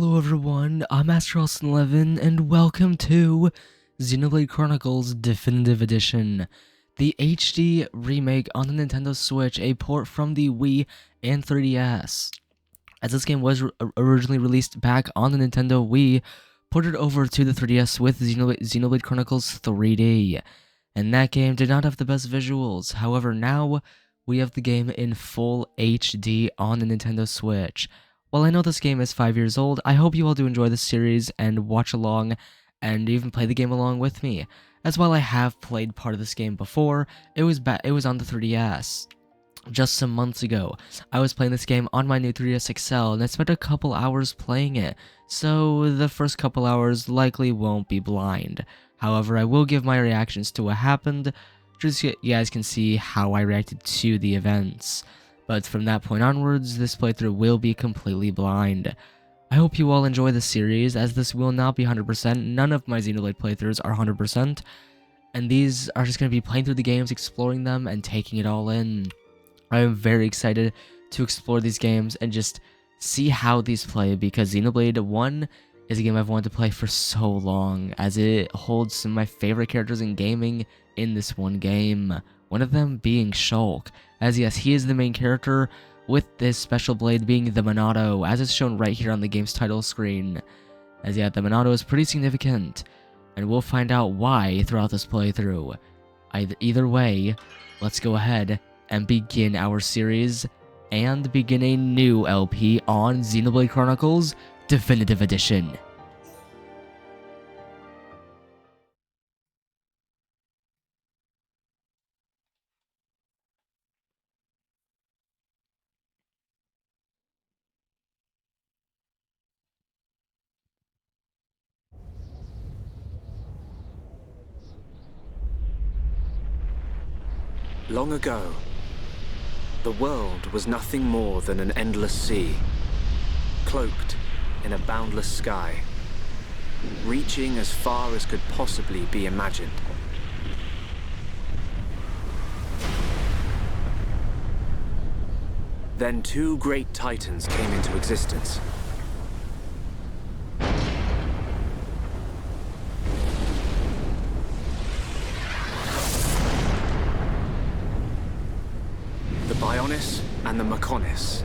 Hello everyone, I'm Master11 and welcome to Xenoblade Chronicles Definitive Edition, the HD remake on the Nintendo Switch, a port from the Wii and 3DS. As this game was originally released back on the Nintendo Wii, ported over to the 3DS with Xenoblade Chronicles 3D, and that game did not have the best visuals. However, now we have the game in full HD on the Nintendo Switch. While I know this game is 5 years old, I hope you all do enjoy this series and watch along and even play the game along with me. As while I have played part of this game before, it was on the 3DS. Just some months ago, I was playing this game on my new 3DS XL and I spent a couple hours playing it, so the first couple hours likely won't be blind. However, I will give my reactions to what happened, just so you guys can see how I reacted to the events. But from that point onwards, this playthrough will be completely blind. I hope you all enjoy the series, as this will not be 100%, none of my Xenoblade playthroughs are 100%, and these are just going to be playing through the games, exploring them, and taking it all in. I am very excited to explore these games and just see how these play, because Xenoblade 1 is a game I've wanted to play for so long, as it holds some of my favorite characters in gaming in this one game. One of them being Shulk, as yes, he is the main character, with this special blade being the Monado, as is shown right here on the game's title screen. As yeah, the Monado is pretty significant, and we'll find out why throughout this playthrough. Either way, let's go ahead and begin our series, and begin a new LP on Xenoblade Chronicles Definitive Edition. Long ago, the world was nothing more than an endless sea, cloaked in a boundless sky, reaching as far as could possibly be imagined. Then two great titans came into existence. The Bionis and the Mechonis.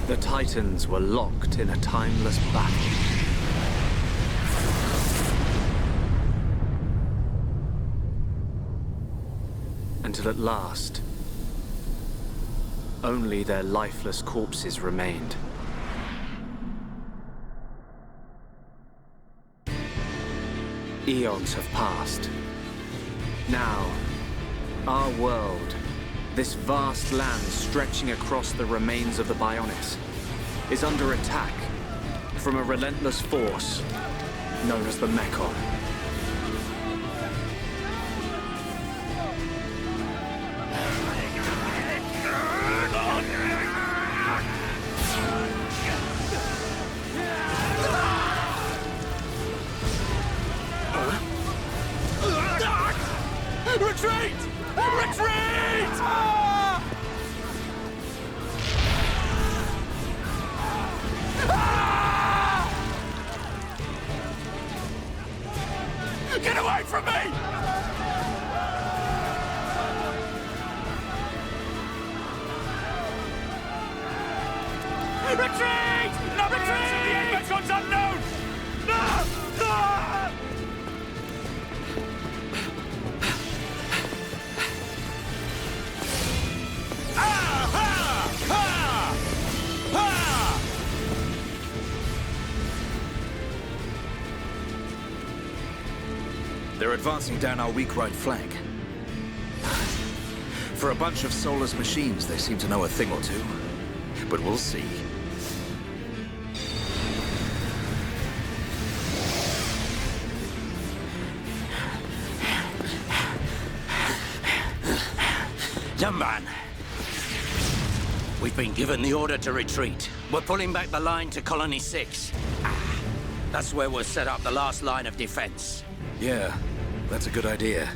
The Titans were locked in a timeless battle. Until at last, only their lifeless corpses remained. Eons have passed. Now, our world, this vast land stretching across the remains of the Bionis, is under attack from a relentless force known as the Mechon. Retreat! Retreat! Get away from me! Retreat! No, retreat! The Mecho's unknown! No! No! They're advancing down our weak right flank. For a bunch of soulless machines, they seem to know a thing or two. But we'll see. Dumban. We've been given the order to retreat. We're pulling back the line to Colony 6. That's where we'll set up the last line of defense. Yeah, that's a good idea.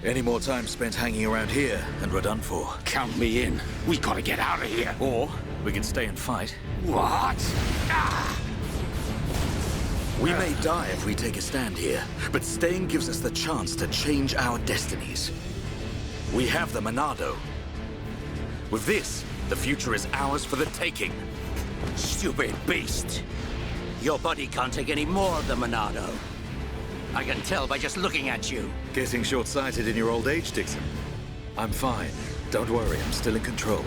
Any more time spent hanging around here, and we're done for. Count me in. We gotta get out of here. Or we can stay and fight. What? We may die if we take a stand here, but staying gives us the chance to change our destinies. We have the Monado. With this, the future is ours for the taking. Stupid beast. Your body can't take any more of the Monado. I can tell by just looking at you. Getting short-sighted in your old age, Dixon. I'm fine. Don't worry, I'm still in control.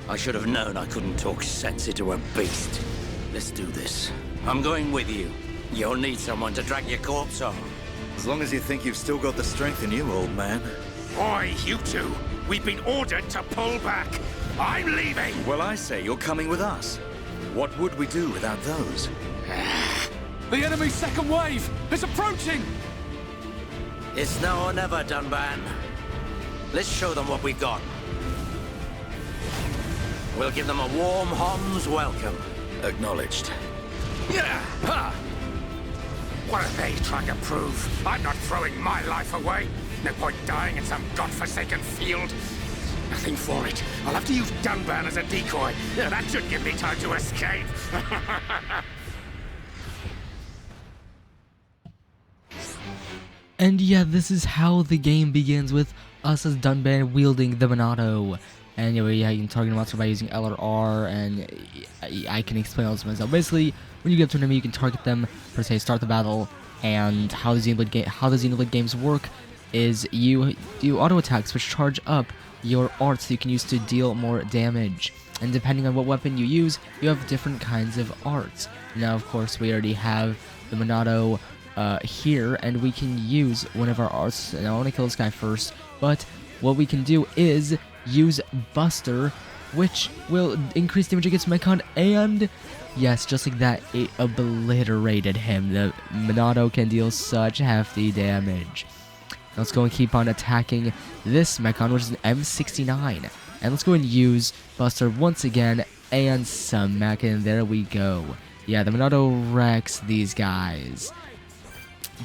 I should have known I couldn't talk sense into a beast. Let's do this. I'm going with you. You'll need someone to drag your corpse on. As long as you think you've still got the strength in you, old man. Oi, you two. We've been ordered to pull back. I'm leaving. Well, I say you're coming with us. What would we do without those? The enemy's second wave is approaching. It's now or never, Dunban. Let's show them what we've got. We'll give them a warm Hom's welcome. Acknowledged. Yeah. Ha. What are they trying to prove? I'm not throwing my life away. No point dying in some godforsaken field. Nothing for it. I'll have to use Dunban as a decoy. Yeah, that should give me time to escape. And yeah, this is how the game begins, with us as Dunban wielding the Monado. And yeah, you can target a monster by using L or R, and I can explain all this myself. Basically, when you get to an enemy, you can target them, per se, start the battle. And how the Xenoblade games work is you do auto attacks which charge up your arts that you can use to deal more damage. And depending on what weapon you use, you have different kinds of arts. Now, of course, we already have the Monado here, and we can use one of our arts. And I want to kill this guy first, but what we can do is use Buster, which will increase damage against Mechon, and yes, just like that, it obliterated him. The Monado can deal such hefty damage. Now let's go and keep on attacking this Mechon, which is an M69. And let's go and use Buster once again, and smack it, and there we go. Yeah, the Monado wrecks these guys.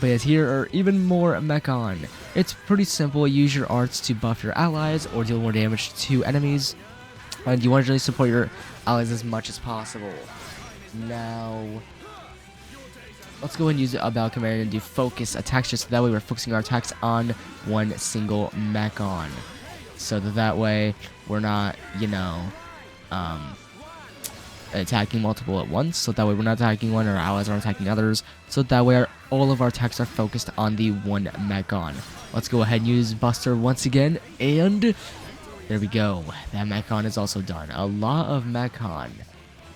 But yes, here are even more Mechon. It's pretty simple. Use your arts to buff your allies or deal more damage to enemies. And you want to really support your allies as much as possible. Now, let's go and use a battle command and do focus attacks, just so that way we're focusing our attacks on one single Mechon. So that way we're not, attacking multiple at once. So that way we're not attacking one, our allies aren't attacking others. So that way all of our attacks are focused on the one Mechon. Let's go ahead and use Buster once again, and there we go. That Mechon is also done. A lot of Mechon.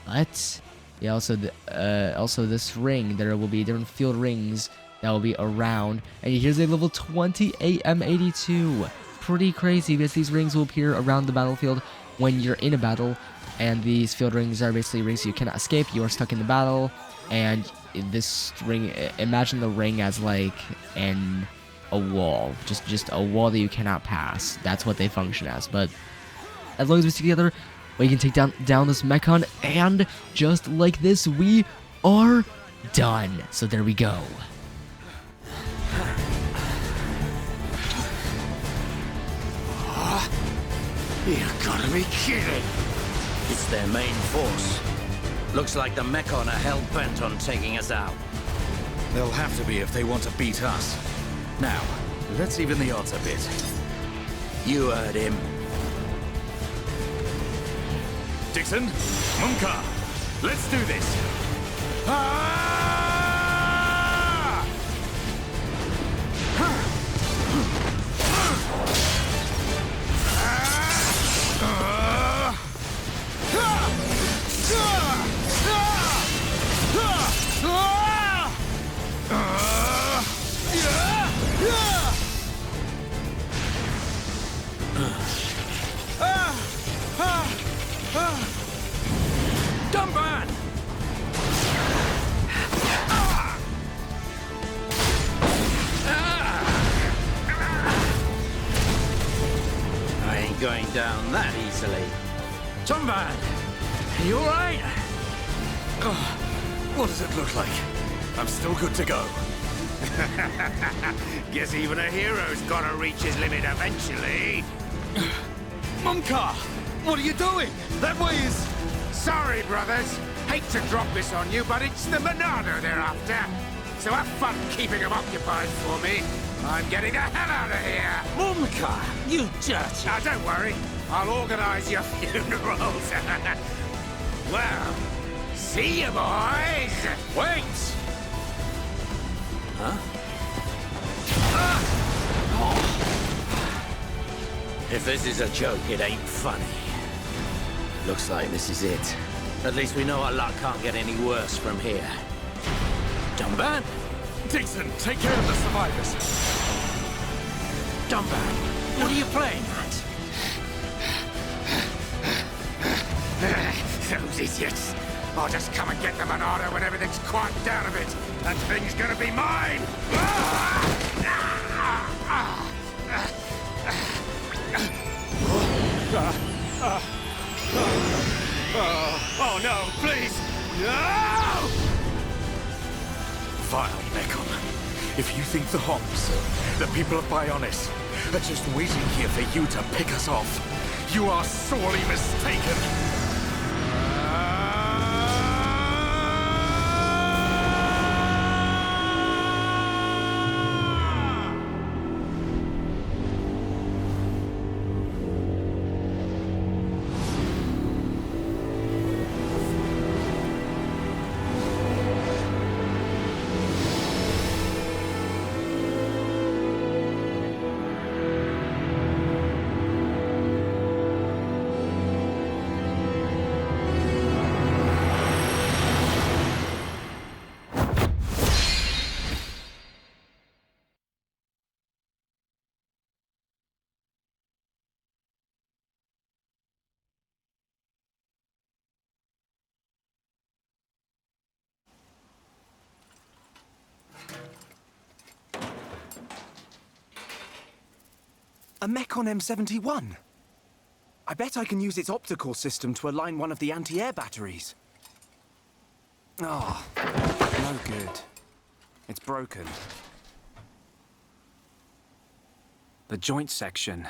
But yeah, also this ring, there will be different field rings that will be around. And here's a level 28 M82. Pretty crazy, because these rings will appear around the battlefield when you're in a battle. And these field rings are basically rings you cannot escape. You are stuck in the battle, and this ring, imagine the ring as like a wall, just a wall that you cannot pass. That's what they function as. But as long as we stick together, we can take down this Mechon, and just like this, we are done. So there we go. You gotta be kidding. It's their main force. Looks like the Mechon are hell-bent on taking us out. They'll have to be if they want to beat us. Now, let's even the odds a bit. You heard him. Dixon, Munka, let's do this. Ah! down that easily. Tomban, are you alright? What does it look like? I'm still good to go. Guess even a hero's gotta reach his limit eventually. Mumka! What are you doing? That way is... Sorry, brothers. Hate to drop this on you, but it's the Monado they're after. So have fun keeping them occupied for me. I'm getting the hell out of here. Mumka, you dirty... Now, don't worry. I'll organize your funerals. Well, see you, boys. Wait! If this is a joke, it ain't funny. Looks like this is it. At least we know our luck can't get any worse from here. Dumban? Dixon, take care of the survivors. Dumban, what are you playing at? Those idiots. I'll just come and get the Monado when everything's quieted down a bit. That thing's gonna be mine! Oh no, please! No! Vile Mechon. If you think the Homs, the people of Bionis, are just waiting here for you to pick us off, you are sorely mistaken. A Mechon M71? I bet I can use its optical system to align one of the anti-air batteries. Oh, no good. It's broken. The joint section.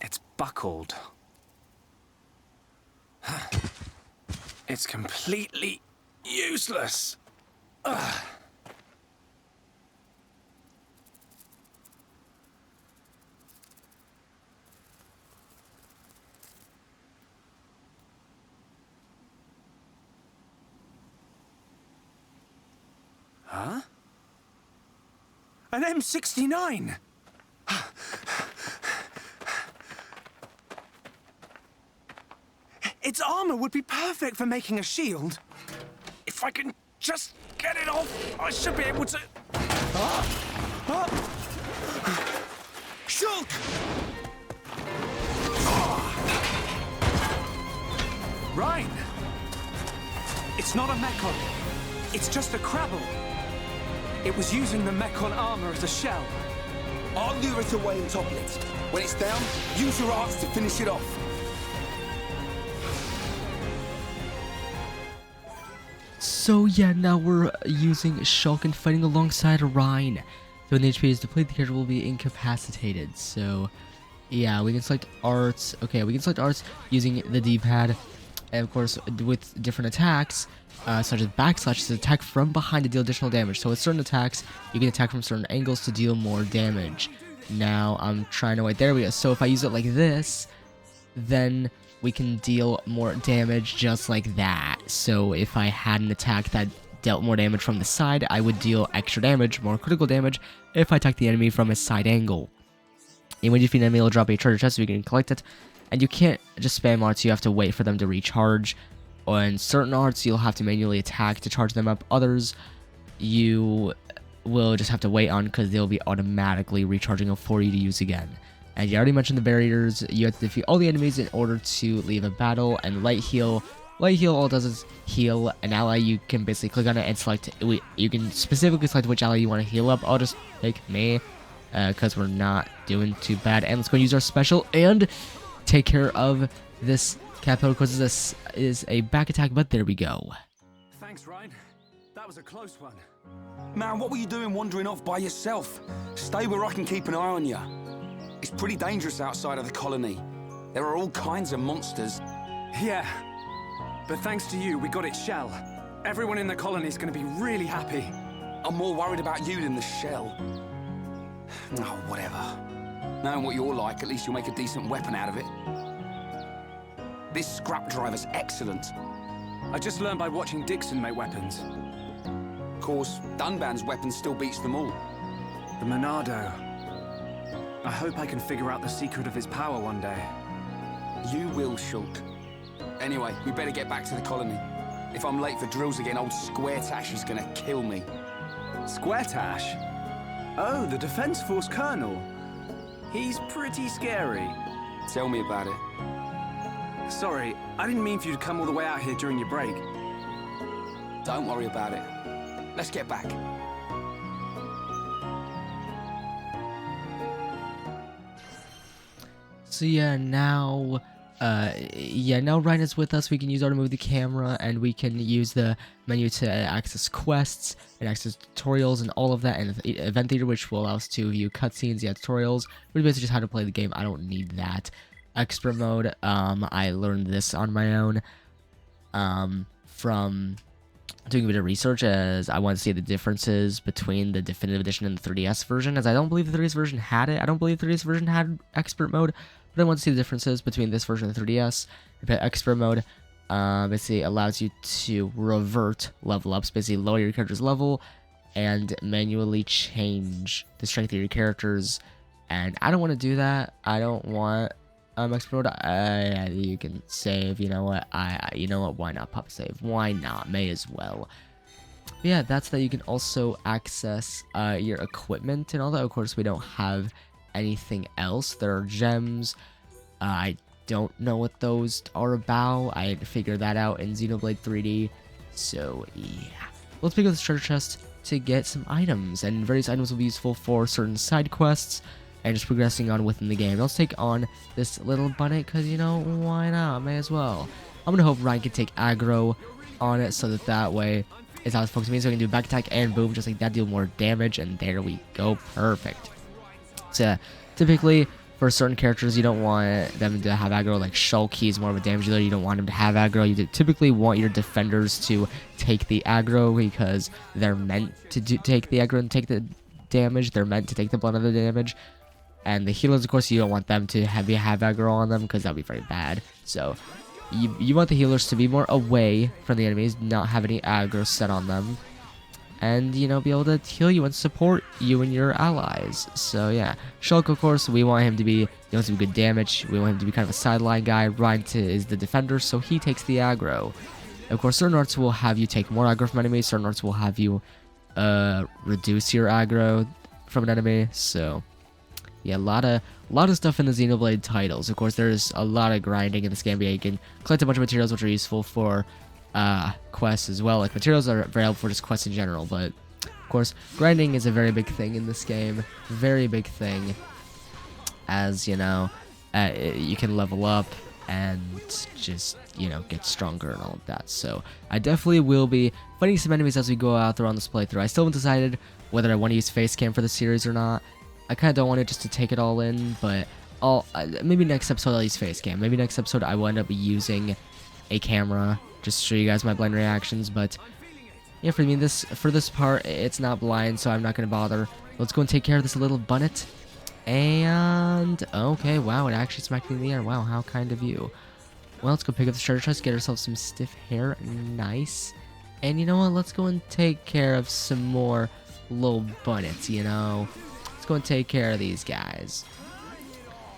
It's buckled. It's completely useless. Ugh. Huh? An M69! Its armor would be perfect for making a shield. If I can just get it off, I should be able to... Shulk! Reyn! It's not a Mechon. It's just a Crabble. It was using the Mechon armor as a shell. I'll lure it away and topple it. When it's down, use your arts to finish it off. So yeah, now we're using Shulk and fighting alongside Reyn. So when the HP is depleted, the character will be incapacitated. So yeah, we can select arts. Okay, we can select arts using the D-pad. And of course, with different attacks, such as backslash, is attack from behind to deal additional damage. So with certain attacks, you can attack from certain angles to deal more damage. Now, I'm trying to wait. There we go. So if I use it like this, then we can deal more damage just like that. So if I had an attack that dealt more damage from the side, I would deal extra damage, more critical damage, if I attack the enemy from a side angle. And when you defeat an enemy, it'll drop a treasure chest so you can collect it. And you can't just spam arts, you have to wait for them to recharge. On certain arts, you'll have to manually attack to charge them up. Others, you will just have to wait on because they'll be automatically recharging up for you to use again. And you already mentioned the barriers. You have to defeat all the enemies in order to leave a battle. And light heal. Light heal, all it does is heal an ally. You can basically click on it and select. You can specifically select which ally you want to heal up. I'll just pick me. because we're not doing too bad. And let's go use our special and take care of this capital, because this is a back attack, but there we go. Thanks, Reyn. That was a close one. Man, what were you doing wandering off by yourself? Stay where I can keep an eye on you. It's pretty dangerous outside of the colony. There are all kinds of monsters. Yeah, but thanks to you, we got its shell. Everyone in the colony is going to be really happy. I'm more worried about you than the shell. Oh, whatever. Knowing what you're like, at least you'll make a decent weapon out of it. This scrap driver's excellent. I just learned by watching Dixon make weapons. Of course, Dunban's weapon still beats them all. The Monado. I hope I can figure out the secret of its power one day. You will, Shulk. Anyway, we better get back to the colony. If I'm late for drills again, old Square Tash is gonna kill me. Square Tash? Oh, the Defense Force Colonel. He's pretty scary. Tell me about it. Sorry, I didn't mean for you to come all the way out here during your break. Don't worry about it. Let's get back. So yeah, now Reyn is with us. We can use R to move the camera, and we can use the menu to access quests and access tutorials and all of that, and the event theater, which will allow us to view cutscenes, tutorials, but basically just how to play the game. I don't need that. Expert mode, I learned this on my own from doing a bit of research, as I want to see the differences between the Definitive Edition and the 3DS version, as I don't believe the 3DS version had it. I don't believe the 3DS version had expert mode, but I want to see the differences between this version and the 3DS. Expert mode basically allows you to revert level ups, basically lower your character's level and manually change the strength of your characters, and I don't want to do that. I don't want expert mode. You can save, you know what, why not pop save? Why not? May as well. But yeah, that's that. You can also access your equipment and all that. Of course, we don't have anything else. There are gems. I don't know what those are about. I had to figure that out in Xenoblade 3D. So yeah, let's pick up this treasure chest to get some items, and various items will be useful for certain side quests and just progressing on within the game. Let's take on this little bunny, because, you know, why not? May as well. I'm gonna hope Reyn can take aggro on it, so that way it's how it's focusing me, so I can do back attack and boom, just like that, deal more damage, and there we go. Perfect. So yeah, typically for certain characters, you don't want them to have aggro, like Shulk. He's more of a damage dealer. You don't want him to have aggro. You typically want your defenders to take the aggro, because they're meant to take the aggro and take the damage. They're meant to take the brunt of the damage. And the healers, of course, you don't want them to have aggro on them, because that would be very bad. So you want the healers to be more away from the enemies, not have any aggro set on them, and, you know, be able to heal you and support you and your allies. So yeah, Shulk, of course, we want him to be, he wants to be good damage. We want him to be kind of a sideline guy. Reyn is the defender, so he takes the aggro. Of course, certain arts will have you take more aggro from enemies. Certain arts will have you reduce your aggro from an enemy. So yeah, a lot of stuff in the Xenoblade titles. Of course, there's a lot of grinding in this game. You can collect a bunch of materials which are useful for quests as well. Like, materials are very helpful for just quests in general, but of course, grinding is a very big thing in this game. Very big thing, as, you know, you can level up and just, you know, get stronger and all of that. So I definitely will be fighting some enemies as we go out there on this playthrough. I still haven't decided whether I want to use face cam for the series or not. I kind of don't want it just to take it all in, but maybe next episode I'll use face cam. Maybe next episode I will end up using a camera just to show you guys my blind reactions. But yeah, for this part, it's not blind, so I'm not gonna bother. Let's go and take care of this little bunnet. And okay, wow, it actually smacked me in the air. Wow, how kind of you. Well, let's go pick up the treasure chest, get ourselves some stiff hair. Nice. And you know what? Let's go and take care of some more little bunnets, you know. Go and take care of these guys,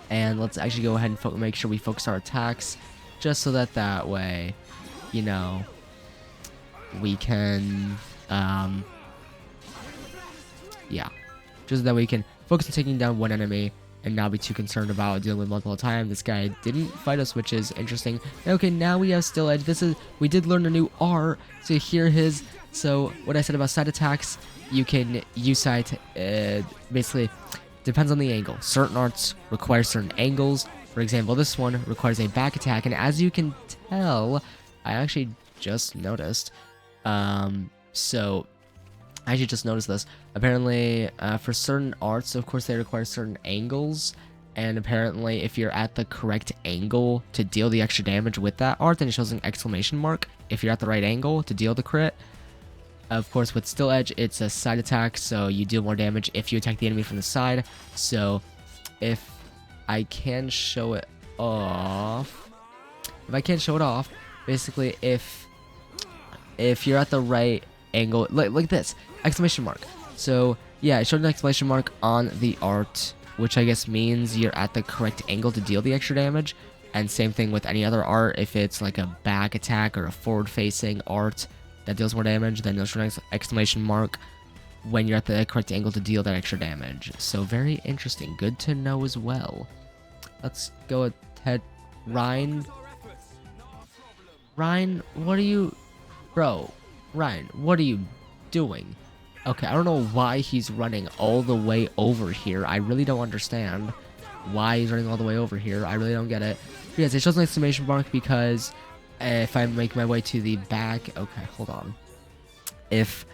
and let's actually go ahead and make sure we focus our attacks, just so that way, you know, we can yeah, just so that we can focus on taking down one enemy and not be too concerned about dealing with multiple times. This guy didn't fight us, which is interesting. Okay, now we have Still Edge. We did learn a new R to hear his. So what I said about side attacks, you can use side, basically, depends on the angle. Certain arts require certain angles. For example, this one requires a back attack, and as you can tell, I actually just noticed. So I actually just noticed this. Apparently, for certain arts, of course, they require certain angles. And apparently, if you're at the correct angle to deal the extra damage with that art, then it shows an exclamation mark. If you're at the right angle to deal the crit. Of course, with Still Edge, it's a side attack, so you deal more damage if you attack the enemy from the side. So, if I can show it off... basically, if you're at the right angle, like this, exclamation mark. So, yeah, it showed an exclamation mark on the art, which I guess means you're at the correct angle to deal the extra damage. And same thing with any other art, if it's like a back attack or a forward-facing art that deals more damage, then you'll show an exclamation mark when you're at the correct angle to deal that extra damage. So very interesting. Good to know as well. Let's go ahead. Reyn, what are you... Bro, Reyn, what are you doing? Okay, I don't know why he's running all the way over here. I really don't understand why he's running all the way over here. I really don't get it. But yes, it shows an exclamation mark because if I make my way to the back... Okay, hold on. If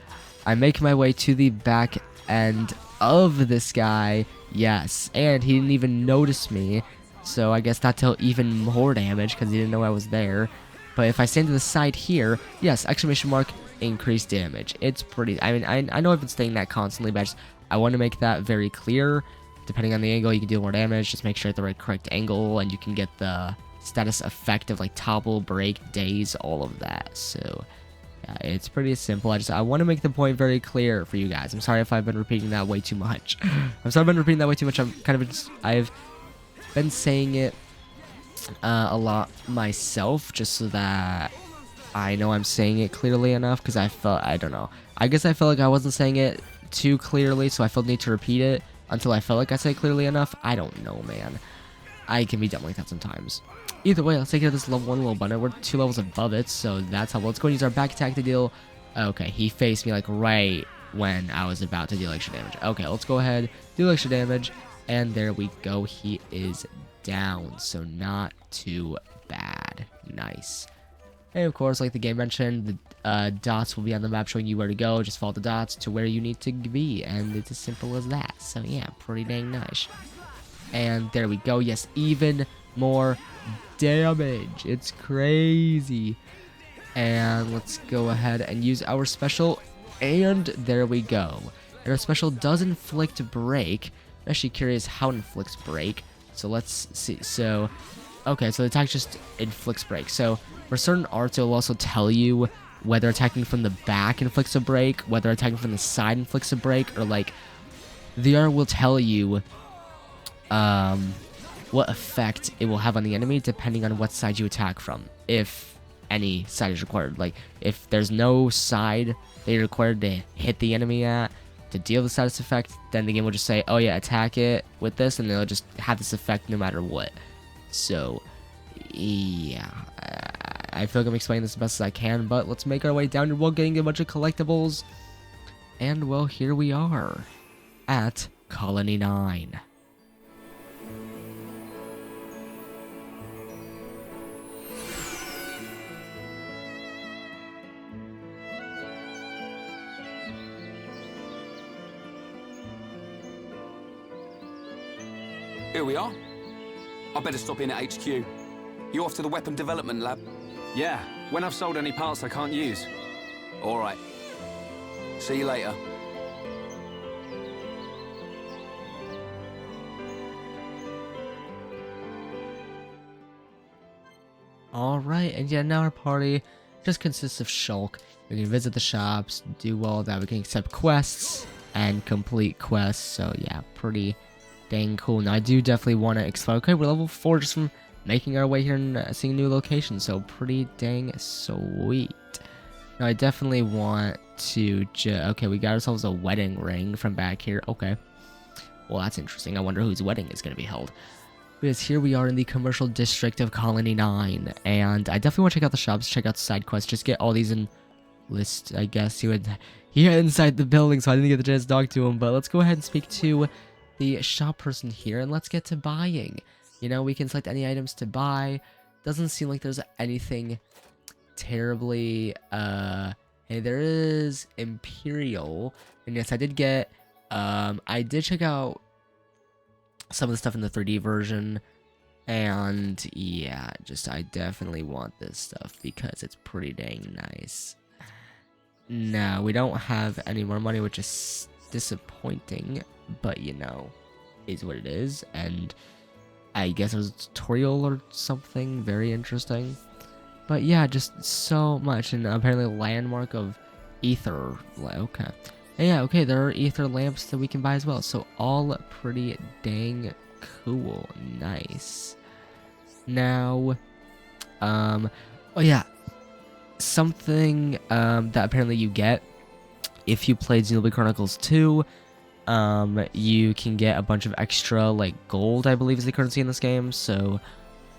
I make my way to the back end of this guy, yes. And he didn't even notice me. So I guess that dealt even more damage because he didn't know I was there. But if I stand to the side here, yes, exclamation mark, increased damage. It's pretty... I mean, I know I've been saying that constantly, but I want to make that very clear. Depending on the angle, you can deal more damage. Just make sure at the right correct angle, and you can get the status effect of like topple, break, daze, all of that. So yeah, it's pretty simple. I want to make the point very clear for you guys. I'm sorry if I've been repeating that way too much. I've been saying it a lot myself, just so that I know I'm saying it clearly enough, because I don't know. I guess I felt like I wasn't saying it too clearly, so I felt the need to repeat it until I felt like I said it clearly enough. I don't know, man. I can be dumb like that sometimes. Either way, let's take it to this level 1 little button. We're 2 levels above it, so that's how. Let's go and use our back attack to deal... Okay, he faced me like right when I was about to deal extra damage. Okay, let's go ahead, deal extra damage, and there we go. He is down, so not too bad. Nice. And of course, like the game mentioned, the dots will be on the map showing you where to go. Just follow the dots to where you need to be, and it's as simple as that. So yeah, pretty dang nice. And there we go. Yes, even more damage. It's crazy. And let's go ahead and use our special, and there we go. And our special does inflict break. I'm actually curious how it inflicts break. So let's see. So, okay, so the attack just inflicts break. So for certain arts, it will also tell you whether attacking from the back inflicts a break, whether attacking from the side inflicts a break, or like the art will tell you what effect it will have on the enemy depending on what side you attack from, if any side is required. Like if there's no side that you're required to hit the enemy at to deal the status effect, then the game will just say, oh yeah, attack it with this, and they'll just have this effect no matter what. So yeah, I feel like I'm explaining this as best as I can, but let's make our way down here while getting a bunch of collectibles. And well, here we are at Colony 9. Here we are. I better stop in at HQ. You off to the weapon development lab? Yeah, when I've sold any parts I can't use. All right. See you later. Alright, and yeah, now our party just consists of Shulk. We can visit the shops, do all that. We can accept quests and complete quests. So yeah, pretty dang cool. Now I do definitely want to explore. Okay, we're level 4 just from making our way here and seeing new locations. So pretty dang sweet. Now I definitely want to okay, we got ourselves a wedding ring from back here. Okay. Well, that's interesting. I wonder whose wedding is going to be held. Because here we are in the commercial district of Colony 9, and I definitely want to check out the shops, check out the side quests, just get all these in list, I guess. He inside the building, so I didn't get the chance to talk to him, but let's go ahead and speak to the shop person here, and let's get to buying. You know, we can select any items to buy. Doesn't seem like there's anything terribly, hey, there is Imperial, and yes, I did get, I did check out some of the stuff in the 3D version, and yeah, just, I definitely want this stuff because it's pretty dang nice. No, we don't have any more money, which is disappointing, but you know, is what it is, and I guess it was a tutorial or something very interesting. But yeah, just so much, and apparently landmark of ether. Okay, and yeah, okay, there are ether lamps that we can buy as well. So all pretty dang cool, nice. Now, oh yeah, something that apparently you get if you played Xenoblade Chronicles 2. You can get a bunch of extra, like, gold, I believe is the currency in this game. So,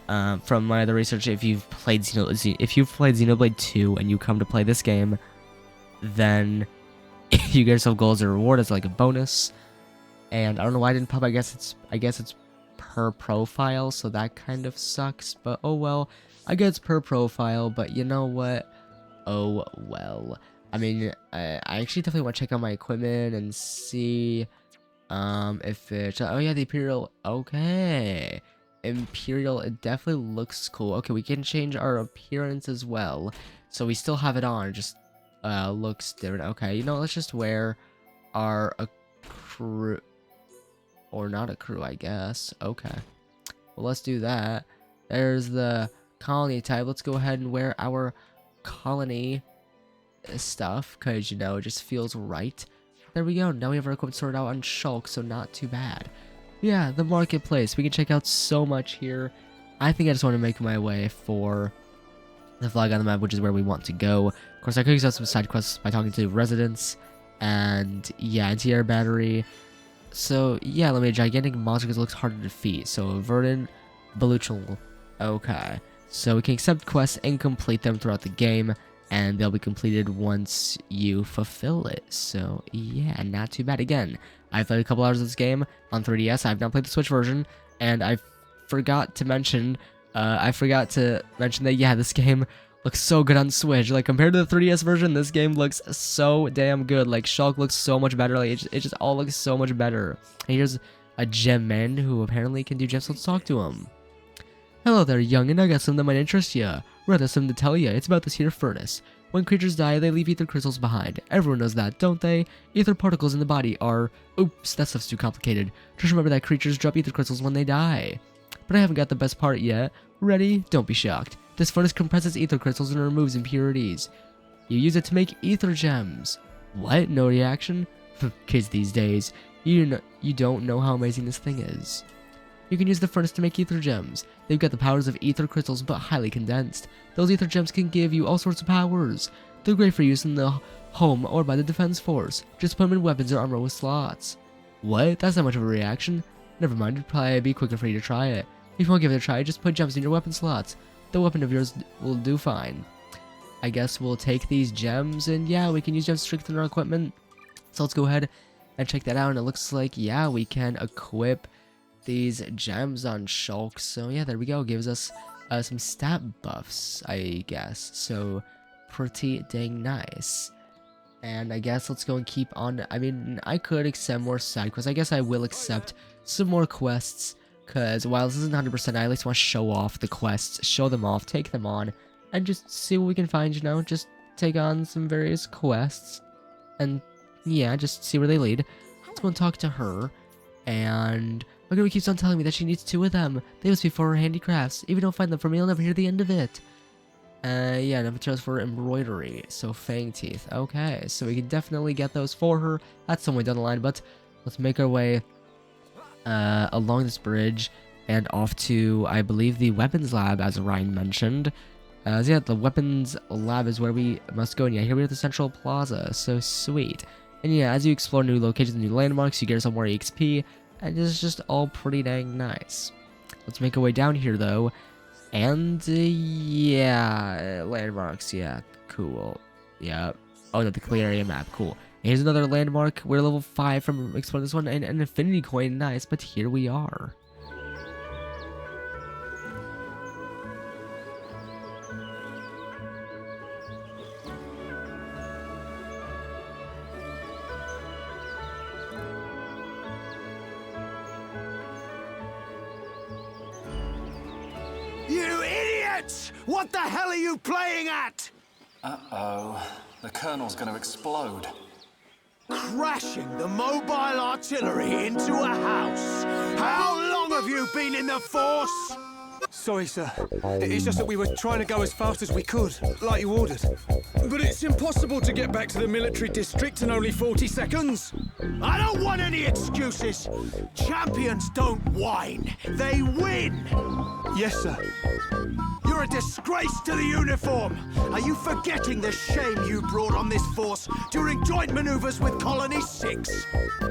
from my other research, if you've played Xenoblade 2 and you come to play this game, then you get yourself gold as a reward as like a bonus. And I don't know why I didn't pop. I guess it's per profile, so that kind of sucks. But oh well. I guess it's per profile, but you know what? Oh well. I mean, I actually definitely want to check out my equipment and see if it's... Oh yeah, the Imperial... Okay. Imperial, it definitely looks cool. Okay, we can change our appearance as well. So we still have it on, it just looks different. Okay, you know, let's just wear our crew... Or not a crew, I guess. Okay. Well, let's do that. There's the colony type. Let's go ahead and wear our colony stuff, because, you know, it just feels right. There we go. Now we have our equipment sorted out on Shulk, so not too bad. Yeah, the marketplace. We can check out so much here. I think I just want to make my way for the flag on the map, which is where we want to go. Of course, I could use out some side quests by talking to residents. And, yeah, anti-air battery. So, yeah, let me a gigantic monster because it looks hard to defeat. So, Verdant Beluchal. Okay. So, we can accept quests and complete them throughout the game. And they'll be completed once you fulfill it. So, yeah, not too bad. Again, I've played a couple hours of this game on 3DS. I've not played the Switch version. And I forgot to mention that, yeah, this game looks so good on Switch. Like, compared to the 3DS version, this game looks so damn good. Like, Shulk looks so much better. Like, it just all looks so much better. And here's a gem man who apparently can do gems, so let's talk to him. Hello there, youngin', I got something that might interest ya. Rather, something to tell ya. It's about this here furnace. When creatures die, they leave ether crystals behind. Everyone knows that, don't they? Ether particles in the body are... Oops, that stuff's too complicated. Just remember that creatures drop ether crystals when they die. But I haven't got the best part yet. Ready? Don't be shocked. This furnace compresses ether crystals and removes impurities. You use it to make ether gems. What? No reaction? Kids these days. You don't know how amazing this thing is. You can use the furnace to make ether gems. They've got the powers of ether crystals, but highly condensed. Those ether gems can give you all sorts of powers. They're great for use in the home or by the defense force. Just put them in weapons or armor with slots. What? That's not much of a reaction. Never mind, it'd probably be quicker for you to try it. If you want to give it a try, just put gems in your weapon slots. The weapon of yours will do fine. I guess we'll take these gems, and yeah, we can use gems to strengthen our equipment. So let's go ahead and check that out, and it looks like, yeah, we can equip these gems on Shulk. So yeah, there we go. Gives us some stat buffs, I guess. So pretty dang nice. And I guess let's go and keep on. I mean, I could accept more side quests. I guess I will accept some more quests, because while this isn't 100%, I at least want to show off the quests, show them off, take them on, and just see what we can find, you know, just take on some various quests, and yeah, just see where they lead. Let's go and talk to her, and my girl keeps on telling me that she needs 2 of them. They must be for her handicrafts. If you don't find them for me, I'll never hear the end of it. Yeah, no materials for embroidery, so fang teeth. Okay, so we can definitely get those for her. That's some way down the line, but let's make our way along this bridge and off to, I believe, the weapons lab, as Reyn mentioned. So yeah, the weapons lab is where we must go, and yeah, here we are at the central plaza, so sweet. And yeah, as you explore new locations and new landmarks, you get yourself more EXP, and it's just all pretty dang nice. Let's make our way down here, though, and yeah, landmarks, yeah, cool, yeah. Oh no, the clear area map, cool. Here's another landmark. We're level 5 from exploring this one, and an infinity coin. Nice, but here we are. You idiots! What the hell are you playing at? Uh-oh. The Colonel's gonna explode. Crashing the mobile artillery into a house. How long have you been in the Force? Sorry, sir. It's just that we were trying to go as fast as we could, like you ordered. But it's impossible to get back to the military district in only 40 seconds. I don't want any excuses. Champions don't whine. They win. Yes, sir. You're a disgrace to the uniform. Are you forgetting the shame you brought on this force during joint maneuvers with Colony 6?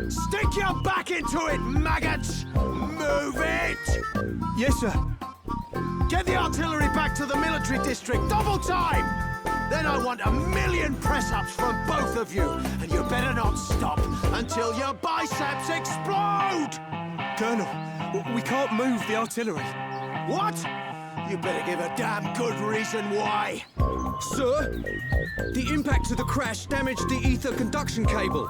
Stick your back into it, maggots! Move it! Yes, sir. Get the artillery back to the military district, double time! Then I want 1,000,000 press-ups from both of you, and you better not stop until your biceps explode! Colonel, we can't move the artillery. What? You better give a damn good reason why. Sir, the impact of the crash damaged the ether conduction cable.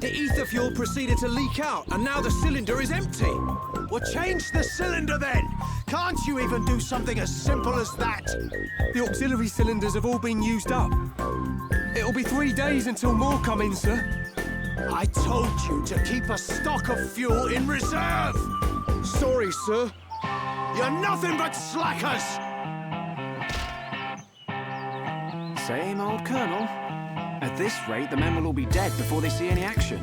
The ether fuel proceeded to leak out, and now the cylinder is empty. Well, change the cylinder then! Can't you even do something as simple as that? The auxiliary cylinders have all been used up. It'll be 3 days until more come in, sir. I told you to keep a stock of fuel in reserve! Sorry, sir. You're nothing but slackers! Same old Colonel. At this rate, the men will all be dead before they see any action.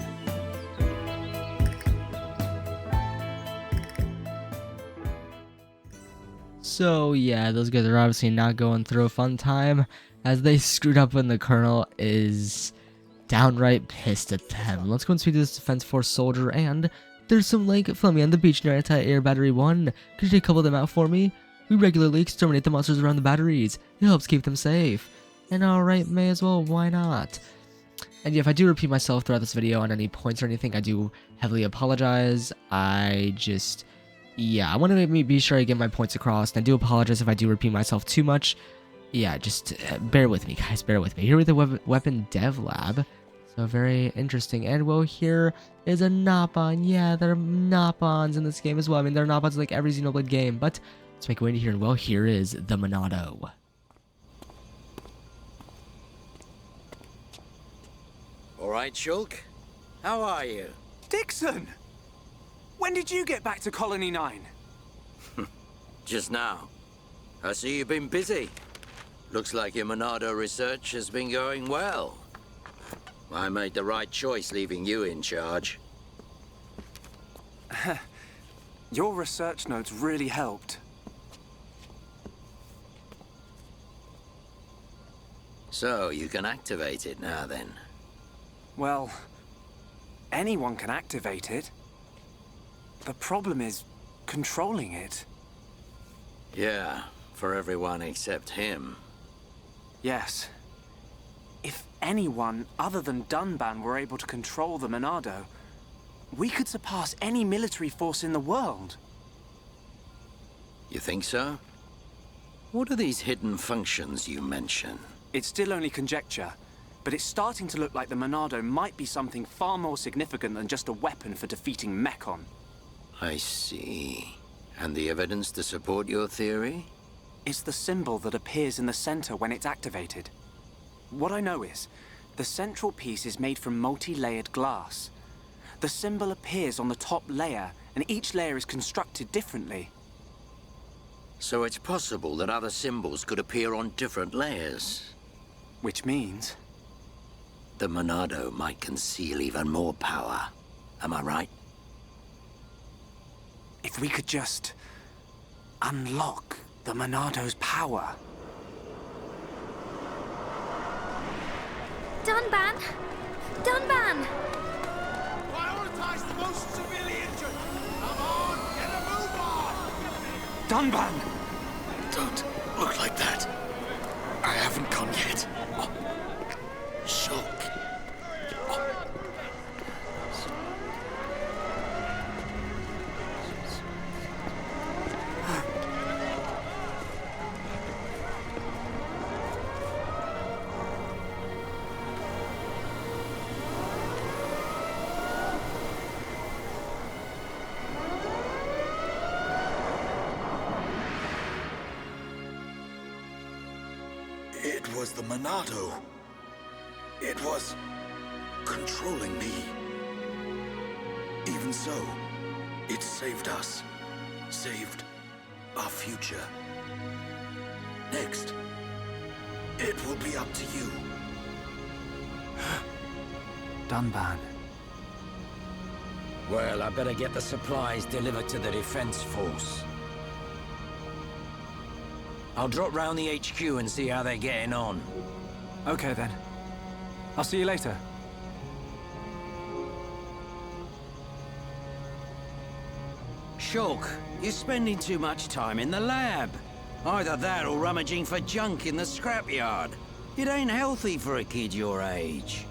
So yeah, those guys are obviously not going through a fun time, as they screwed up when the Colonel is downright pissed at them. Let's go and speak to this Defense Force soldier, and there's some lake filming on the beach near Anti-Air Battery 1. Could you couple them out for me? We regularly exterminate the monsters around the batteries. It helps keep them safe. And alright, may as well, why not? And yeah, if I do repeat myself throughout this video on any points or anything, I do heavily apologize. Yeah, I want to be sure I get my points across, and I do apologize if I do repeat myself too much. Yeah, just bear with me, guys, bear with me. Here with the Weapon Dev Lab. So very interesting. And well, here is a Nopon. Yeah, there are Nopons in this game as well. I mean, there are Nopons in like every Xenoblade game, but let's make way into here. And well, here is the Monado. All right, Shulk. How are you? Dixon! When did you get back to Colony 9? Just now. I see you've been busy. Looks like your Monado research has been going well. I made the right choice leaving you in charge. Your research notes really helped. So, you can activate it now then. Well, anyone can activate it. The problem is controlling it. Yeah, for everyone except him. Yes. If anyone other than Dunban were able to control the Monado, we could surpass any military force in the world. You think so? What are these hidden functions you mention? It's still only conjecture, but it's starting to look like the Monado might be something far more significant than just a weapon for defeating Mechon. I see. And the evidence to support your theory? It's the symbol that appears in the center when it's activated. What I know is, the central piece is made from multi-layered glass. The symbol appears on the top layer, and each layer is constructed differently. So it's possible that other symbols could appear on different layers. Which means? The Monado might conceal even more power. Am I right? If we could just unlock the Monado's power. Dunban! Dunban! Prioritize the most severely injured! Come on, get a move on! Dunban! Don't look like that. I haven't gone yet. Shulk. It was the Monado. It was controlling me. Even so, it saved us. Saved our future. Next, it will be up to you. Dunban. Well, I better get the supplies delivered to the defense force. I'll drop round the HQ and see how they're getting on. Okay then. I'll see you later. Shulk, you're spending too much time in the lab. Either that or rummaging for junk in the scrapyard. It ain't healthy for a kid your age.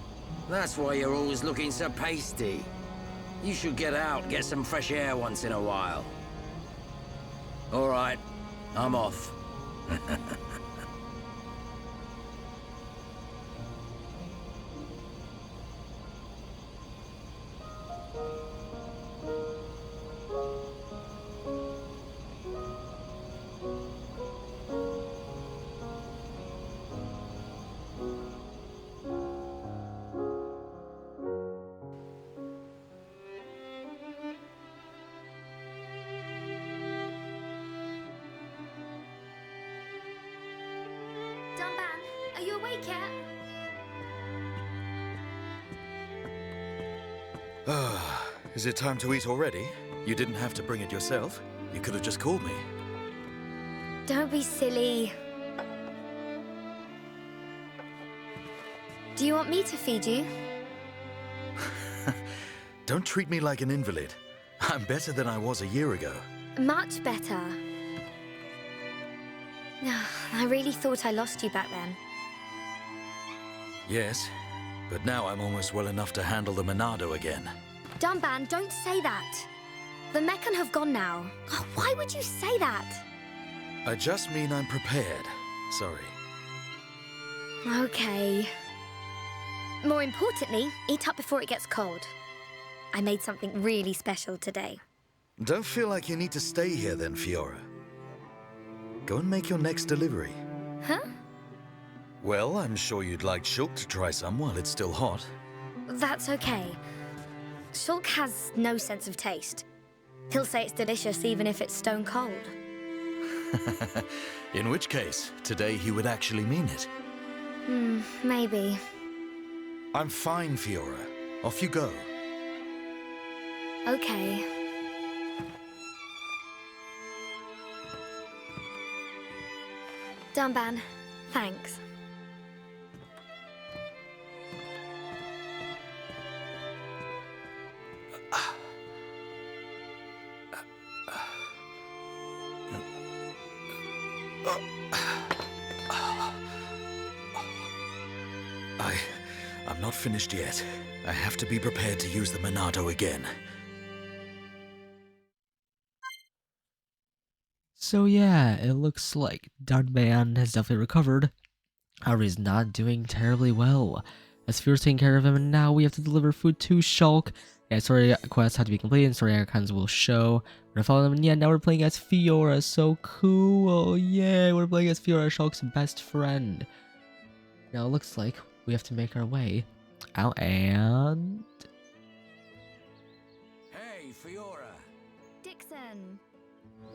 That's why you're always looking so pasty. You should get out, get some fresh air once in a while. All right, I'm off. Dunban, are you awake yet? Is it time to eat already? You didn't have to bring it yourself. You could have just called me. Don't be silly. Do you want me to feed you? Don't treat me like an invalid. I'm better than I was a year ago. Much better. I really thought I lost you back then. Yes, but now I'm almost well enough to handle the Monado again. Dunban, don't say that. The Mechon have gone now. Oh, why would you say that? I just mean I'm prepared. Sorry. Okay. More importantly, eat up before it gets cold. I made something really special today. Don't feel like you need to stay here then, Fiora. Go and make your next delivery. Huh? Well, I'm sure you'd like Shulk to try some while it's still hot. That's okay. Shulk has no sense of taste. He'll say it's delicious even if it's stone cold. In which case, today he would actually mean it. Maybe. I'm fine, Fiora. Off you go. Okay. Dunban, thanks. I'm not finished yet. I have to be prepared to use the Monado again. So yeah, it looks like Dunban has definitely recovered. However, he's not doing terribly well. As Fiora's taking care of him, and now we have to deliver food to Shulk. Yeah, story quests have to be completed, and story icons will show. We're gonna follow them, and yeah, now we're playing as Fiora. So cool! Yeah, we're playing as Fiora, Shulk's best friend. Now it looks like we have to make our way out, and... Hey, Fiora. Dixon.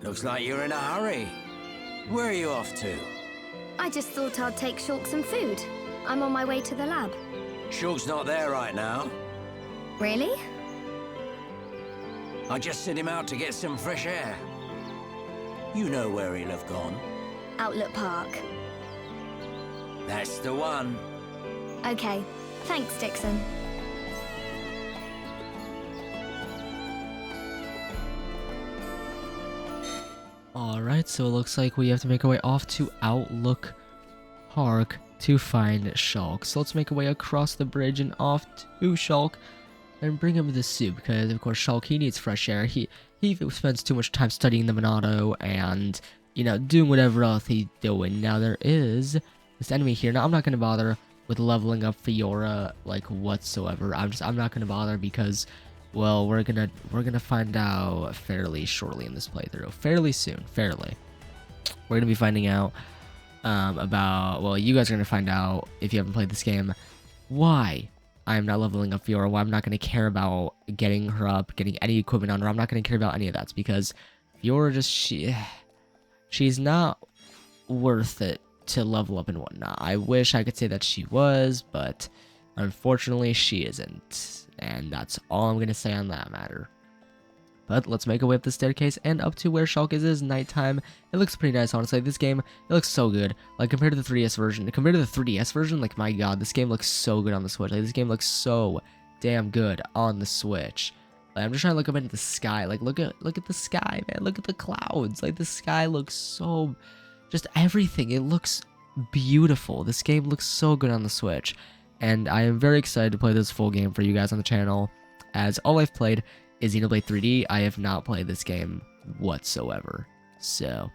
Looks like you're in a hurry. Where are you off to? I just thought I'd take Shulk some food. I'm on my way to the lab. Shulk's not there right now. Really? I just sent him out to get some fresh air. You know where he'll have gone. Outlet Park. That's the one. Okay. Thanks, Dixon. Alright, so it looks like we have to make our way off to Outlook Park to find Shulk. So let's make our way across the bridge and off to Shulk and bring him the soup, because of course Shulk, he needs fresh air. He spends too much time studying the Monado and, you know, doing whatever else he's doing. Now there is this enemy here. Now I'm not gonna bother with leveling up Fiora like whatsoever. I'm not gonna bother because, well, we're gonna find out fairly shortly in this playthrough. Fairly soon, we're gonna be finding out about, well, you guys are going to find out if you haven't played this game, why I'm not leveling up Fiora, why I'm not going to care about getting her up, getting any equipment on her. I'm not going to care about any of that. It's because Fiora just, she's not worth it to level up and whatnot. I wish I could say that she was, but unfortunately she isn't. And that's all I'm going to say on that matter. But let's make our way up the staircase and up to where Shulk is. It is nighttime. It looks pretty nice, honestly. This game, it looks so good. Like, compared to the 3DS version, like, my god, this game looks so good on the Switch. Like, this game looks so damn good on the Switch. Like, I'm just trying to look up into the sky. Like, look at the sky, man. Look at the clouds. Like, the sky looks so, just everything. It looks beautiful. This game looks so good on the Switch. And I am very excited to play this full game for you guys on the channel, as all I've played is Xenoblade 3D. I have not played this game whatsoever. So,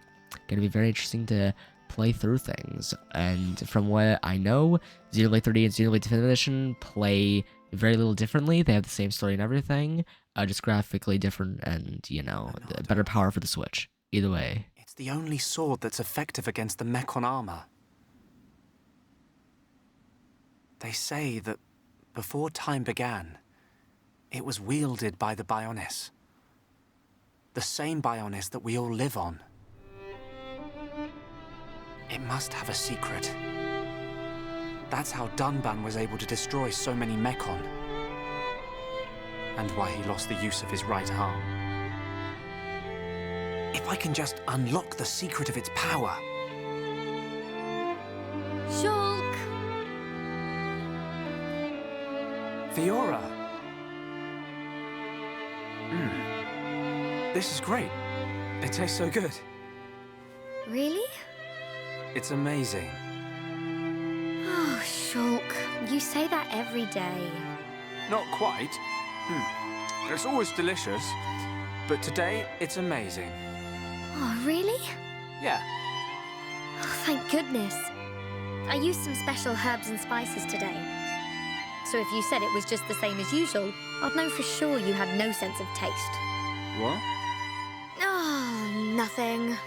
gonna be very interesting to play through things. And from what I know, Xenoblade 3D and Xenoblade Definitive Edition play very little differently. They have the same story and everything, just graphically different and, you know, better power for the Switch. Either way. It's the only sword that's effective against the Mechon armor. They say that before time began, it was wielded by the Bionis. The same Bionis that we all live on. It must have a secret. That's how Dunban was able to destroy so many Mechon. And why he lost the use of his right arm. If I can just unlock the secret of its power. Shulk! Fiora! This is great. It tastes so good. Really? It's amazing. Oh, Shulk, you say that every day. Not quite. It's always delicious, but today it's amazing. Oh, really? Yeah. Oh, thank goodness. I used some special herbs and spices today. So if you said it was just the same as usual, I'd know for sure you had no sense of taste. What? Oh, nothing.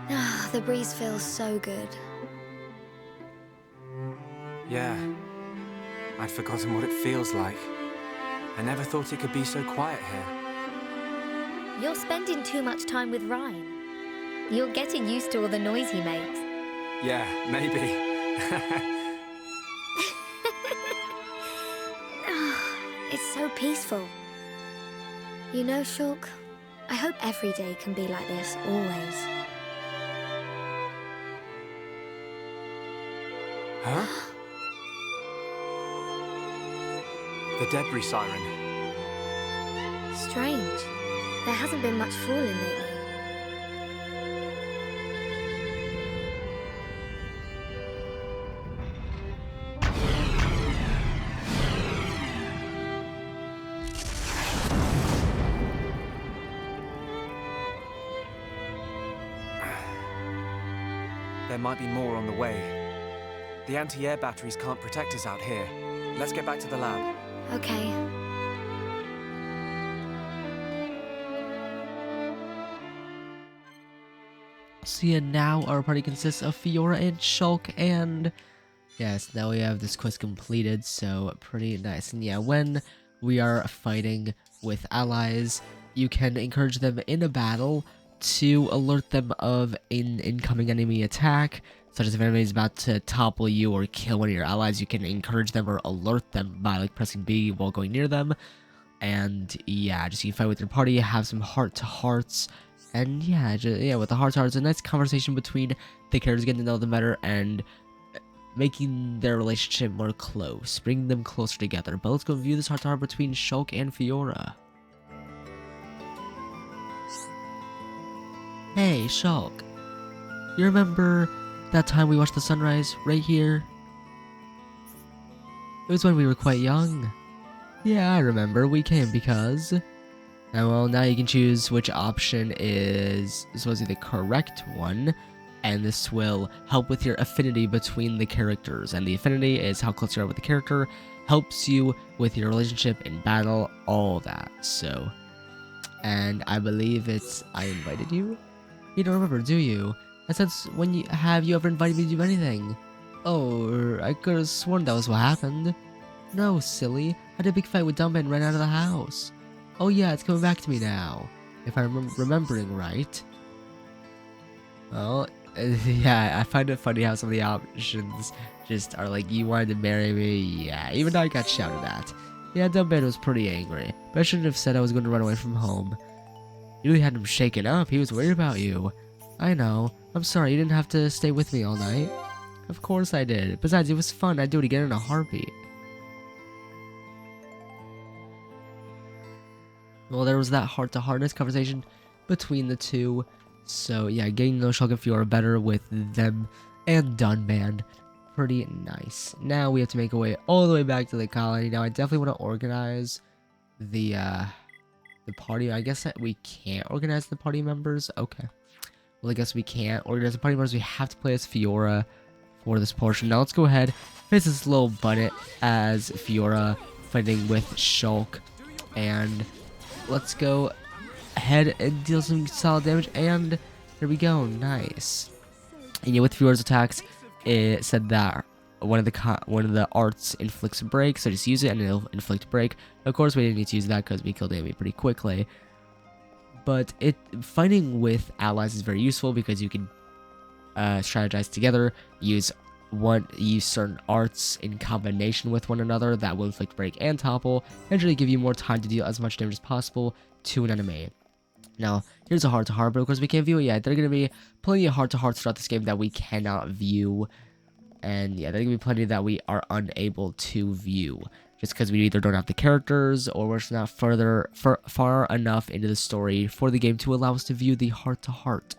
Ah, the breeze feels so good. Yeah. I'd forgotten what it feels like. I never thought it could be so quiet here. You're spending too much time with Reyn. You're getting used to all the noise he makes. Yeah, maybe. It's so peaceful. You know, Shulk, I hope every day can be like this, always. Huh? The debris siren. Strange. There hasn't been much falling lately. There might be more on the way. The anti-air batteries can't protect us out here. Let's get back to the lab. Okay. So yeah, now our party consists of Fiora and Shulk, and yes, now we have this quest completed, so pretty nice. And yeah, when we are fighting with allies, you can encourage them in a battle to alert them of an incoming enemy attack, such as if enemy is about to topple you or kill one of your allies, you can encourage them or alert them by like pressing B while going near them. And yeah, just you can fight with your party, have some heart-to-hearts, and yeah, with the heart-to-hearts, a nice conversation between the characters, getting to know them better, and making their relationship more close, bringing them closer together. But let's go view this heart-to-heart between Shulk and Fiora. Hey, Shulk. You remember that time we watched the sunrise right here? It was when we were quite young. Yeah, I remember. We came because... And well, now you can choose which option is supposedly the correct one. and this will help with your affinity between the characters. And the affinity is how close you are with the character, helps you with your relationship in battle, all that. So, and I believe I invited you? You don't remember, do you? I said, have you ever invited me to do anything? Oh, I could have sworn that was what happened. No, silly. I had a big fight with Dumba and ran out of the house. Oh yeah, it's coming back to me now. If I'm remembering right. Well, yeah, I find it funny how some of the options just are like, you wanted to marry me? Yeah, even though I got shouted at. Yeah, Dumba was pretty angry, but I shouldn't have said I was going to run away from home. You really had him shaken up. He was worried about you. I know. I'm sorry, you didn't have to stay with me all night. Of course I did. Besides, it was fun. I'd do it again in a heartbeat. Well, there was that heart-to-heartness conversation between the two. So, yeah, getting to know Shulk and Fiora better with them and Dunban. Pretty nice. Now we have to make our way all the way back to the colony. Now, I definitely want to organize the party. I guess that we can't organize the party members. Okay. Well, I guess we can't organize the party members. We have to play as Fiora for this portion. Now, let's go ahead. Face this little bunnet as Fiora fighting with Shulk. And let's go ahead and deal some solid damage, and there we go. Nice. And yeah, with Fiora's attacks, it said that one of the arts inflicts break, so just use it and it'll inflict break. Of course, we didn't need to use that because we killed the enemy pretty quickly. But fighting with allies is very useful because you can strategize together, use certain arts in combination with one another that will inflict break and topple, and really give you more time to deal as much damage as possible to an enemy. Now, here's a heart-to-heart, but of course we can't view it yet. There are going to be plenty of heart-to-hearts throughout this game that we cannot view, and yeah, there are going to be plenty that we are unable to view, just because we either don't have the characters, or we're just not far enough into the story for the game to allow us to view the heart-to-heart.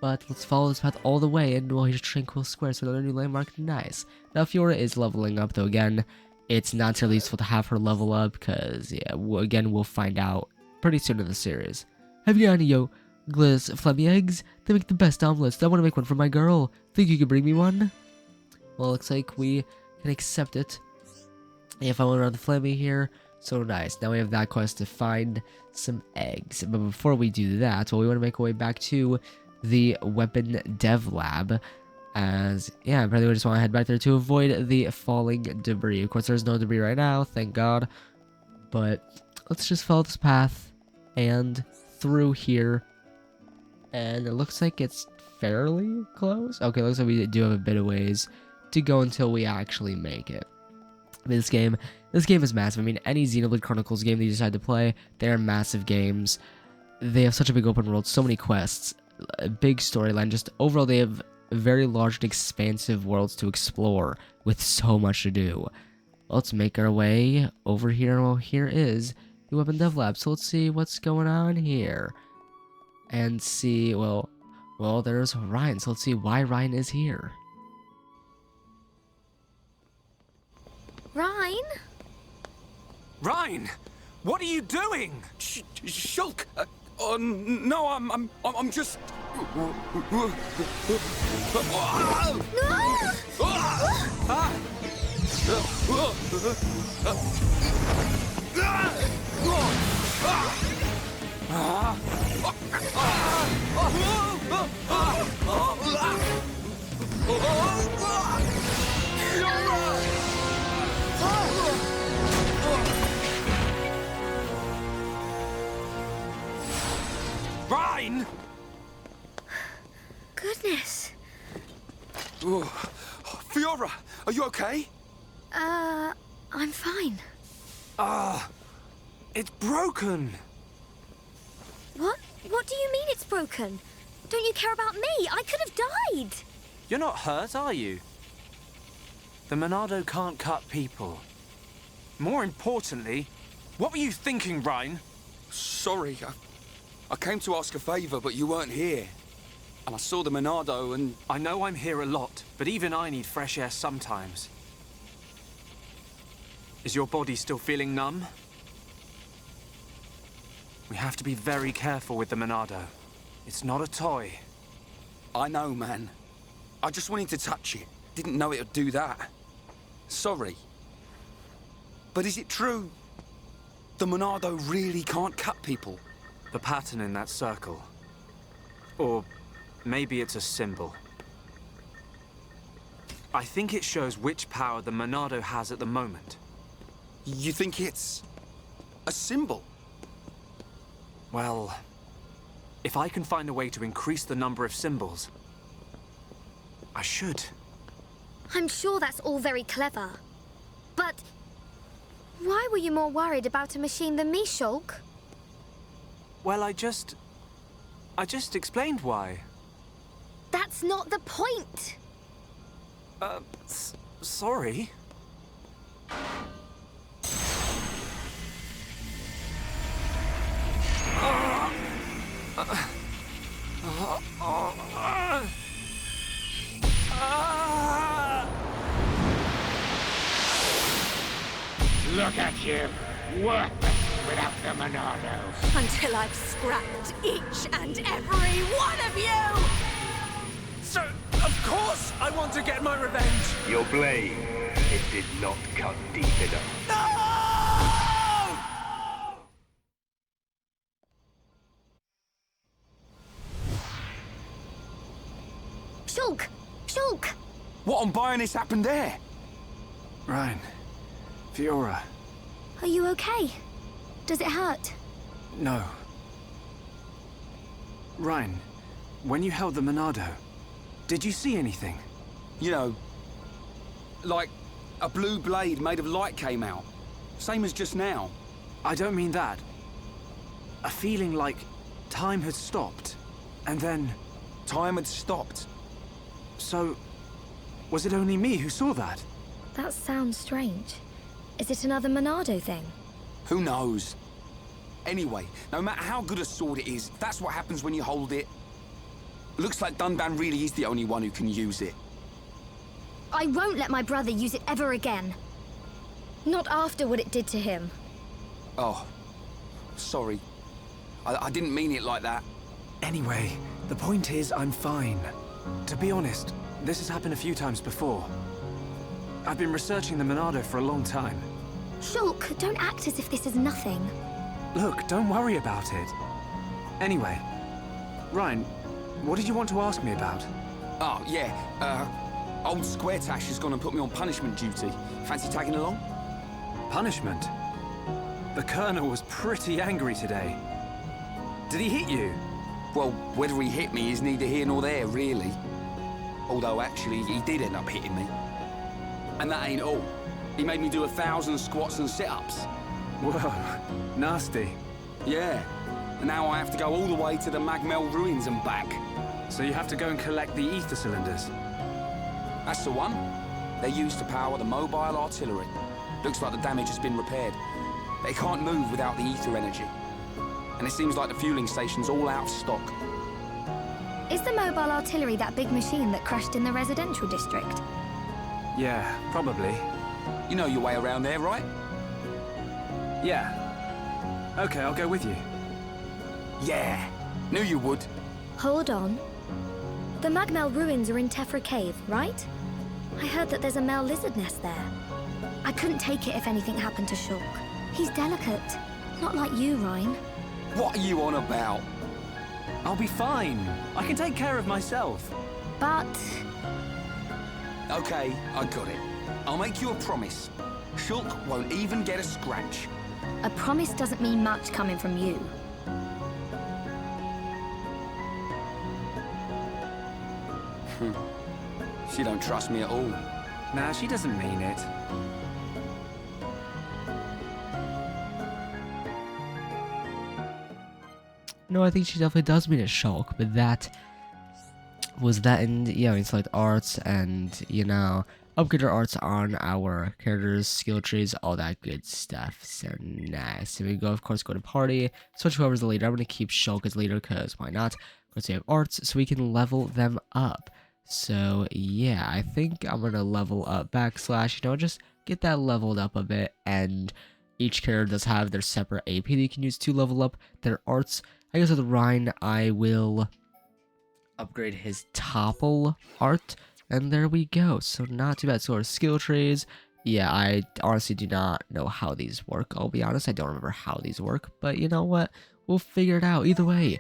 But let's follow this path all the way, and we'll hit Tranquil Square, so another new landmark. Nice. Now, Fiora is leveling up, though, again, it's not terribly useful to have her level up, because, yeah, again, we'll find out pretty soon in the series. Have you got any Gliss Flemmy eggs? They make the best omelets. I want to make one for my girl. Think you could bring me one? Well, looks like we can accept it. If I want around the Flemmy here, so nice. Now we have that quest to find some eggs. But before we do that, well, we want to make our way back to the weapon dev lab, as yeah, apparently we just want to head back there to avoid the falling debris. Of course, there's no debris right now, thank God, but let's just follow this path and through here, and it looks like it's fairly close. Okay, looks like we do have a bit of ways to go until we actually make it. I mean, this game is massive. I mean, any Xenoblade Chronicles game that you decide to play, they're massive games. They have such a big open world, so many quests, a big storyline. Just overall, they have very large and expansive worlds to explore with so much to do. Let's make our way over here. Well, here is the weapon dev lab. So let's see what's going on here, and see. Well, there's Reyn. So let's see why Reyn is here. Reyn? Reyn, what are you doing? Shulk. No, I'm just. Reyn! Goodness. Fiora, are you okay? I'm fine. It's broken. What? What do you mean it's broken? Don't you care about me? I could have died. You're not hurt, are you? The Monado can't cut people. More importantly, what were you thinking, Reyn? Sorry, I came to ask a favor, but you weren't here. And I saw the Monado and... I know I'm here a lot, but even I need fresh air sometimes. Is your body still feeling numb? We have to be very careful with the Monado. It's not a toy. I know, man. I just wanted to touch it. Didn't know it would do that. Sorry. But is it true? The Monado really can't cut people? The pattern in that circle. Or maybe it's a symbol. I think it shows which power the Monado has at the moment. You think it's a symbol? Well, if I can find a way to increase the number of symbols, I should. I'm sure that's all very clever. But why were you more worried about a machine than me, Shulk? Well, I just explained why. That's not the point! Sorry. Look at you, worthless without the Monado. Until I've scrapped each and every one of you! So, of course I want to get my revenge! Your blade, it did not cut deep enough. No! Shulk! Shulk! What on Bionis happened there? Reyn. Fiora. Are you okay? Does it hurt? No. Reyn, when you held the Monado, did you see anything? You know, like a blue blade made of light came out. Same as just now. I don't mean that. A feeling like time had stopped, and then... Time had stopped? So, was it only me who saw that? That sounds strange. Is it another Monado thing? Who knows? Anyway, no matter how good a sword it is, that's what happens when you hold it. Looks like Dunban really is the only one who can use it. I won't let my brother use it ever again. Not after what it did to him. Oh, sorry. I didn't mean it like that. Anyway, the point is I'm fine. To be honest, this has happened a few times before. I've been researching the Monado for a long time. Shulk, don't act as if this is nothing. Look, don't worry about it. Anyway, Reyn, what did you want to ask me about? Oh, yeah, old Squaretash has gone and put me on punishment duty. Fancy tagging along? Punishment? The Colonel was pretty angry today. Did he hit you? Well, whether he hit me is neither here nor there, really. Although, actually, he did end up hitting me. And that ain't all. He made me do 1,000 squats and sit-ups. Whoa, nasty. Yeah. And now I have to go all the way to the Magmel ruins and back. So you have to go and collect the ether cylinders? That's the one. They're used to power the mobile artillery. Looks like the damage has been repaired. They can't move without the ether energy. And it seems like the fueling station's all out of stock. Is the mobile artillery that big machine that crashed in the residential district? Yeah, probably. You know your way around there, right? Yeah. Okay, I'll go with you. Yeah. Knew you would. Hold on. The Magmel ruins are in Tephra Cave, right? I heard that there's a Mel lizard nest there. I couldn't take it if anything happened to Shulk. He's delicate. Not like you, Reyn. What are you on about? I'll be fine. I can take care of myself. But... Okay, I got it. I'll make you a promise. Shulk won't even get a scratch. A promise doesn't mean much coming from you. She don't trust me at all. Nah, she doesn't mean it. No, I think she definitely does mean a Shulk, but that was that in, you know, in select arts and, you know, upgrade our arts on our characters, skill trees, all that good stuff. So nice. So we go, of course, go to party, switch whoever's the leader. I'm going to keep Shulk as leader because why not? Because we have arts, so we can level them up. So yeah, I think I'm going to level up backslash, you know, just get that leveled up a bit. And each character does have their separate AP they can use to level up their arts. I guess with Reyn, I will upgrade his topple art, and there we go. So not too bad. So our skill trees, yeah, I honestly do not know how these work. I'll be honest, I don't remember how these work, but you know what? We'll figure it out. Either way,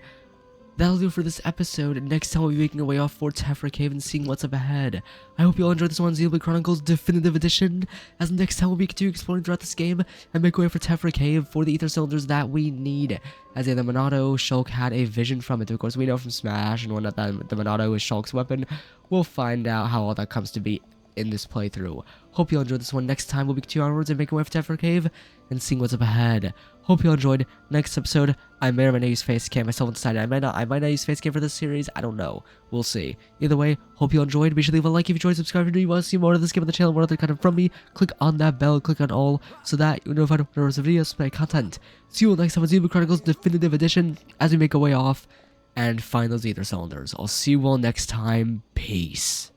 that'll do for this episode. Next time we'll be making our way off for Tephra Cave and seeing what's up ahead. I hope you all enjoyed this one, Xenoblade Chronicles Definitive Edition, as next time we'll be continuing exploring throughout this game and make our way for Tephra Cave for the ether cylinders that we need. As the Monado, Shulk had a vision from it. Of course, we know from Smash and whatnot that the Monado is Shulk's weapon. We'll find out how all that comes to be in this playthrough. Hope you all enjoyed this one. Next time we'll be continuing onwards and making our way for Tephra Cave and seeing what's up ahead. Hope you all enjoyed. Next episode, I may or may not use face cam. I still haven't decided. I might not use face cam for this series. I don't know. We'll see. Either way, hope you all enjoyed. Be sure to leave a like if you enjoyed, subscribe if you want to see more of this game on the channel, more other content from me. Click on that bell, click on all, so that you'll notified when there's videos, my content. See you all next time on Xenoblade Chronicles Definitive Edition as we make our way off and find those ether cylinders. I'll see you all next time. Peace.